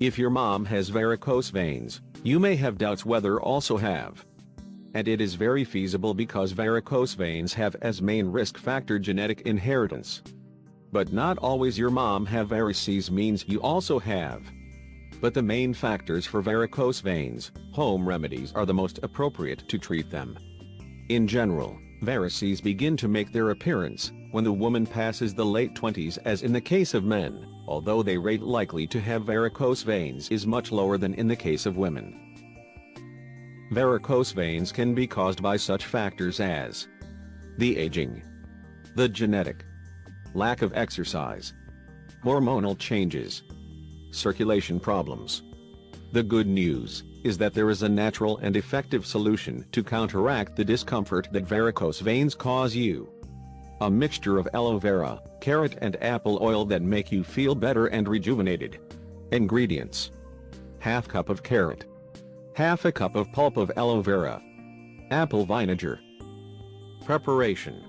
If your mom has varicose veins, you may have doubts whether also have. And it is very feasible because varicose veins have as main risk factor genetic inheritance. But not always your mom have varices means you also have. But the main factors for varicose veins, home remedies are the most appropriate to treat them. In general, varices begin to make their appearance when the woman passes the late 20s, as in the case of men, although the rate likely to have varicose veins is much lower than in the case of women. Varicose veins can be caused by such factors as the aging, the genetic, lack of exercise, hormonal changes, circulation problems. The good news is that there is a natural and effective solution to counteract the discomfort that varicose veins cause you. A mixture of aloe vera, carrot and apple oil that make you feel better and rejuvenated. Ingredients: ½ cup of carrot, ½ cup of pulp of aloe vera, apple vinegar. Preparation: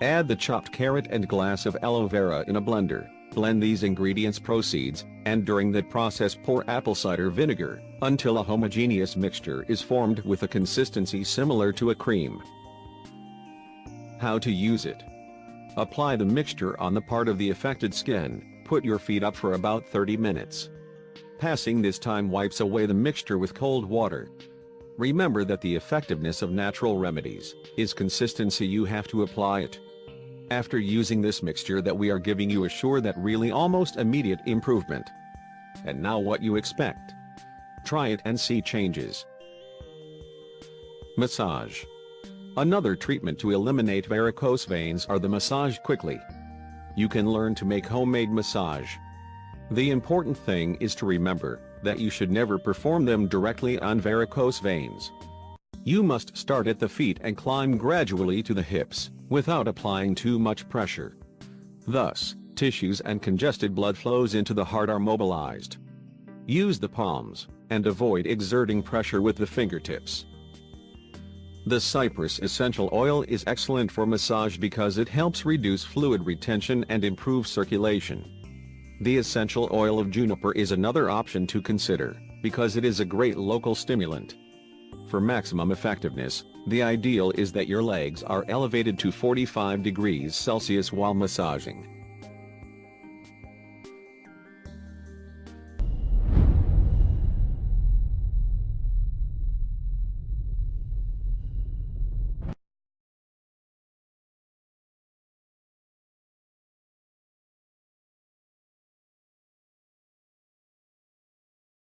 add the chopped carrot and glass of aloe vera in a blender. Blend these ingredients proceeds, and during that process pour apple cider vinegar, until a homogeneous mixture is formed with a consistency similar to a cream. How to use it: apply the mixture on the part of the affected skin, put your feet up for about 30 minutes. Passing this time wipes away the mixture with cold water. Remember that the effectiveness of natural remedies is consistency. You have to apply it. After using this mixture that we are giving you, assure that really almost immediate improvement. And now what you expect? Try it and see changes. Massage. Another treatment to eliminate varicose veins are the massage quickly. You can learn to make homemade massage. The important thing is to remember that you should never perform them directly on varicose veins. You must start at the feet and climb gradually to the hips, without applying too much pressure. Thus, tissues and congested blood flows into the heart are mobilized. Use the palms, and avoid exerting pressure with the fingertips. The cypress essential oil is excellent for massage because it helps reduce fluid retention and improve circulation. The essential oil of juniper is another option to consider, because it is a great local stimulant. For maximum effectiveness, the ideal is that your legs are elevated to 45 degrees Celsius while massaging.